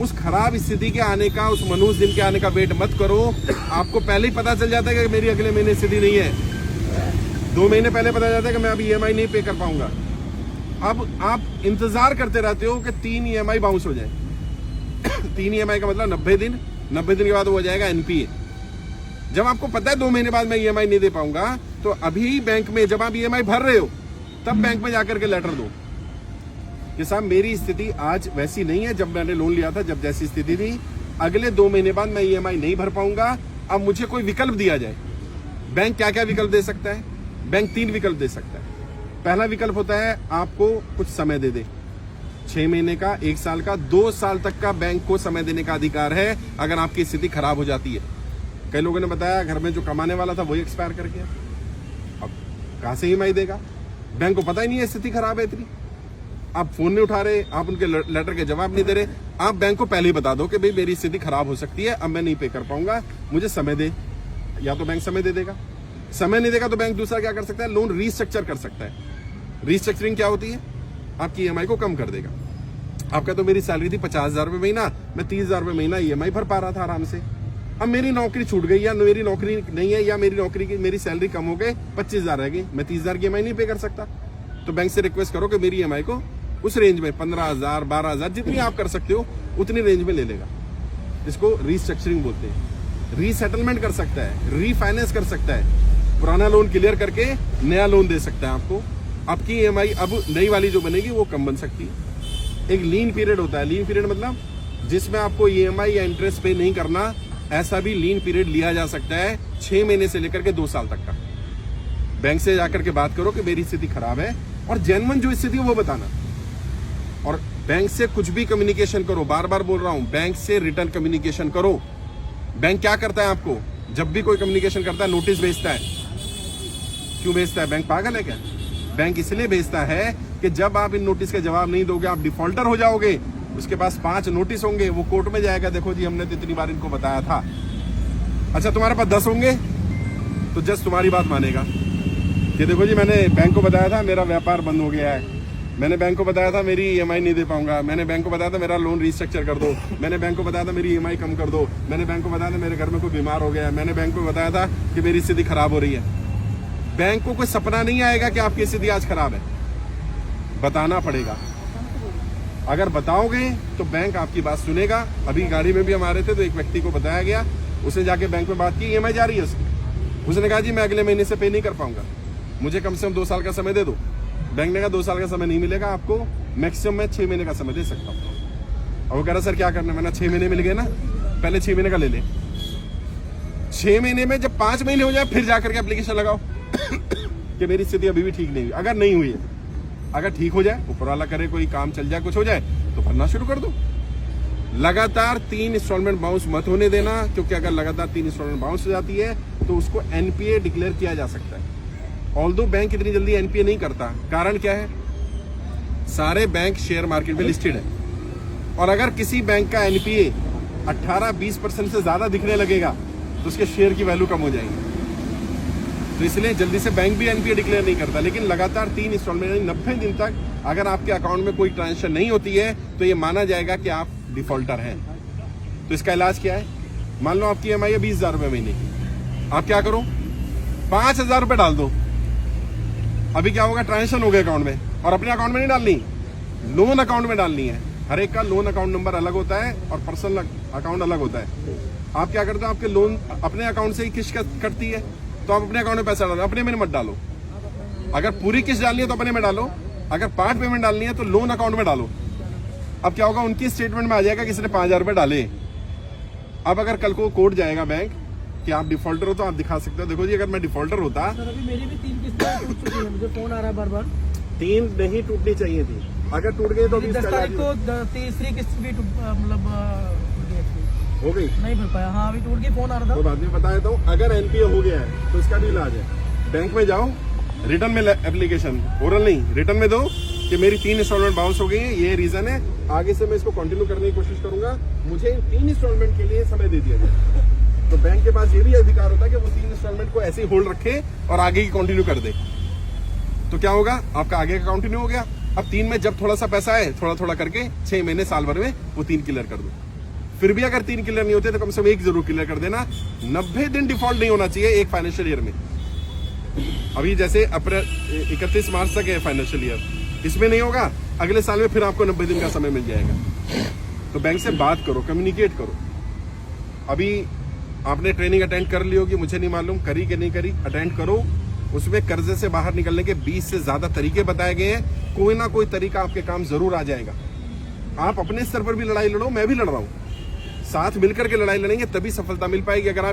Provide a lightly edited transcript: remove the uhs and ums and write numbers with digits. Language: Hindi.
उस खराब स्थिति के आने का, उस मनुष्य दिन के आने का वेट मत करो। आपको पहले ही पता चल जाता है कि मेरी अगले महीने स्थिति नहीं है। 2 महीने पहले पता चलता है कि मैं अभी EMI नहीं पे कर पाऊंगा। अब आप इंतजार करते रहते हो कि 3 EMI बाउंस हो जाए। 3 EMI का मतलब 90 दिन, 90 दिन के बाद वो हो जाएगा NPA। जब आपको पता है 2 महीने बाद मैं EMI नहीं दे पाऊंगा, तो अभी बैंक में जब आप EMI भर रहे हो तब बैंक में जाकर के लेटर दो कि साहब मेरी स्थिति आज वैसी नहीं है जब मैंने लोन लिया था, जब जैसी स्थिति थी, अगले 2 महीने बाद मैं EMI नहीं भर पाऊंगा। अब मुझे कोई विकल्प दिया जाए। बैंक क्या क्या विकल्प दे सकता है? बैंक 3 विकल्प दे सकता है। पहला विकल्प होता है आपको कुछ समय दे दे, 6 महीने का, 1 साल का, 2 साल तक का बैंक को समय देने का अधिकार है अगर आपकी स्थिति खराब हो जाती है। कई लोगों ने बताया घर में जो कमाने वाला था वही एक्सपायर कर गया, अब कहां से EMI देगा? बैंक को पता ही नहीं है स्थिति खराब है इतनी। आप फोन नहीं उठा रहे, आप उनके लेटर के जवाब नहीं दे रहे। आप बैंक को पहले ही बता दो कि भाई मेरी स्थिति खराब हो सकती है, अब मैं नहीं पे कर पाऊंगा, मुझे समय दे। या तो बैंक समय दे देगा, समय नहीं देगा तो बैंक दूसरा क्या कर सकता है? लोन रीस्ट्रक्चर कर सकता है। रीस्ट्रक्चरिंग क्या होती है? आपकी EMI को कम कर देगा। आपका तो मेरी सैलरी थी 50,000 रुपये महीना, मैं 30,000 रुपये महीना EMI भर पा रहा था आराम से। अब मेरी नौकरी छूट गई, या मेरी नौकरी नहीं है, या मेरी नौकरी की मेरी सैलरी कम हो गई, 25,000 रह गई, मैं 30,000 की EMI नहीं पे कर सकता। तो बैंक से रिक्वेस्ट करो कि मेरी EMI को उस रेंज में 15,000, 12,000 जितनी आप कर सकते हो उतनी रेंज में ले लेगा। इसको रीस्ट्रक्चरिंग बोलते हैं। रीसेटलमेंट कर सकता है, रीफाइनेंस कर सकता है, पुराना लोन क्लियर करके नया लोन दे सकता है आपको। आपकी EMI अब नई वाली जो बनेगी वो कम बन सकती है। एक लीन पीरियड होता है। लीन पीरियड मतलब जिसमें आपको EMI या इंटरेस्ट पे नहीं करना, ऐसा भी लीन पीरियड लिया जा सकता है 6 महीने से लेकर के 2 साल तक का। बैंक से जाकर के बात करो कि मेरी स्थिति खराब है, और जेन्युइन जो स्थिति है वो बताना। और बैंक से कुछ भी कम्युनिकेशन करो, बार बार बोल रहा हूं, बैंक से रिटर्न कम्युनिकेशन करो। बैंक क्या करता है आपको? जब भी कोई कम्युनिकेशन करता है नोटिस भेजता है। क्यों भेजता है? बैंक पागल है क्या? बैंक इसलिए भेजता है कि जब आप इन नोटिस का जवाब नहीं दोगे आप डिफॉल्टर हो जाओगे। उसके पास 5 नोटिस होंगे, वो कोर्ट में जाएगा, देखो जी हमने तो इतनी बार इनको बताया था। अच्छा तुम्हारे पास 10 होंगे तो जज तुम्हारी बात मानेगा कि देखो जी मैंने बैंक को बताया था मेरा व्यापार बंद हो गया है, मैंने बैंक को बताया था मेरी EMI नहीं दे पाऊंगा, मैंने बैंक को बताया था मेरा लोन रीस्ट्रक्चर कर दो, मैंने बैंक को बताया था मेरी EMI कम कर दो, मैंने बैंक को बताया था मेरे घर में कोई बीमार हो गया है, मैंने बैंक को बताया था कि मेरी स्थिति खराब हो रही है। बैंक को कोई सपना नहीं आएगा कि आपकी स्थिति आज खराब है, बताना पड़ेगा। अगर बताओगे तो बैंक आपकी बात सुनेगा। अभी गाड़ी में भी हम आ रहे थे तो एक व्यक्ति को बताया गया, उसने जाके बैंक में बात की, EMI जा रही है उसकी। उसने कहा जी मैं अगले महीने से पे नहीं कर पाऊंगा, मुझे कम से कम 2 साल का समय दे दो। बैंक ने कहा 2 साल का समय नहीं मिलेगा आपको, मैक्सिमम मैं 6 महीने का समय दे सकता हूँ। और वो कह रहा सर क्या करना है? मैंने 6 महीने मिल गए ना, पहले 6 महीने का ले ले। 6 महीने में जब 5 महीने हो जाए फिर जाकर के एप्लीकेशन लगाओ कि मेरी स्थिति अभी भी ठीक नहीं हुई। अगर नहीं हुई है, अगर ठीक हो जाए, ऊपर वाला करे, कोई काम चल जाए, कुछ हो जाए तो भरना शुरू कर दो। लगातार 3 इंस्टॉलमेंट बाउंस मत होने देना, क्योंकि अगर लगातार 3 इंस्टॉलमेंट बाउंस हो जाती है तो उसको NPA डिक्लेयर किया जा सकता है। ऑल्दो बैंक इतनी जल्दी NPA नहीं करता। कारण क्या है? सारे बैंक शेयर मार्केट में लिस्टेड है, और अगर किसी बैंक का NPA 18-20% से ज्यादा दिखने लगेगा तो उसके शेयर की वैल्यू कम हो जाएगी। तो इसलिए जल्दी से बैंक भी NPA डिक्लेयर नहीं करता। लेकिन लगातार 3 इंस्टॉलमेंट 90 दिन तक अगर आपके अकाउंट में कोई ट्रांजेक्शन नहीं होती है तो ये माना जाएगा कि आप डिफॉल्टर हैं। तो इसका इलाज क्या है? मान लो आपकी EMI है 20,000 रुपये महीने की, आप क्या करो 5,000 रुपये डाल दो। अभी क्या होगा? ट्रांजेक्शन हो गए अकाउंट में, और अपने अकाउंट में नहीं डालनी, लोन अकाउंट में डालनी है। हर एक का लोन अकाउंट नंबर अलग होता है और पर्सनल अकाउंट अलग होता है। आप क्या करते हो? आपके लोन अपने अकाउंट से ही किस्त कटती है तो आप अपने अकाउंट में पैसा डालो, अपने में मत डालो। अगर पूरी किस्त डालनी है तो अपने में डालो, अगर पार्ट पेमेंट डालनी है तो लोन अकाउंट में डालो। अब क्या होगा? उनकी स्टेटमेंट में आ जाएगा किसी ने 5,000 रुपये डाले। अब अगर कल को कोर्ट जाएगा बैंक कि आप डिफॉल्टर हो तो आप दिखा सकते हो, देखो जी अगर मैं डिफॉल्टर होता। सर अभी मेरी भी 3 किस्तें टूट चुकी हैं, मुझे फोन आ रहा है बार बार। 3 नहीं टूटनी चाहिए थी, अगर टूट गई तो 10 तारीख को तीसरी किस्त भी मतलब हो गई, नहीं भर पाया। हाँ अभी टूट गई, फोन आ रहा था। तो बाद में बता देता हूँ। अगर NPA हो गया है तो इसका भी इलाज है। बैंक में जाओ, रिटर्न में एप्लीकेशन, ओरल नहीं, रिटर्न में दो कि मेरी 3 इंस्टॉलमेंट बाउंस हो गई है, ये रीजन है, आगे से मैं इसको कंटिन्यू करने की कोशिश करूंगा, मुझे 3 इंस्टॉलमेंट के लिए समय दे दिया जाए। तो बैंक के पास ये भी अधिकार होता है कि वो 3 इंस्टॉलमेंट को ऐसे ही होल्ड रखे और आगे की कंटिन्यू कर दे। तो क्या होगा? आपका आगे का कंटिन्यू हो गया। अब 3 में जब थोड़ा सा पैसा है, थोड़ा थोड़ा करके 6 महीने साल भर में वो 3 क्लियर कर दो। फिर भी अगर 3 क्लियर नहीं होते तो कम से कम 1 जरूर क्लियर कर देना। 90 दिन डिफॉल्ट नहीं होना चाहिए एक फाइनेंशियल ईयर में। अभी जैसे अप्रैल 31 मार्च तक है फाइनेंशियल ईयर, इसमें नहीं होगा, अगले साल में फिर आपको 90 दिन का समय मिल जाएगा। तो बैंक से बात करो, कम्युनिकेट करो। अभी आपने ट्रेनिंग अटेंड कर ली होगी, मुझे नहीं मालूम करी कि नहीं करी, अटेंड करो। उसमें कर्जे से बाहर निकलने के 20 से ज्यादा तरीके बताए गए हैं। कोई ना कोई तरीका आपके काम जरूर आ जाएगा। आप अपने स्तर पर भी लड़ाई लड़ो, मैं भी लड़ रहा हूं, साथ मिलकर के लड़ाई लड़ेंगे तभी सफलता मिल पाएगी। अगर आप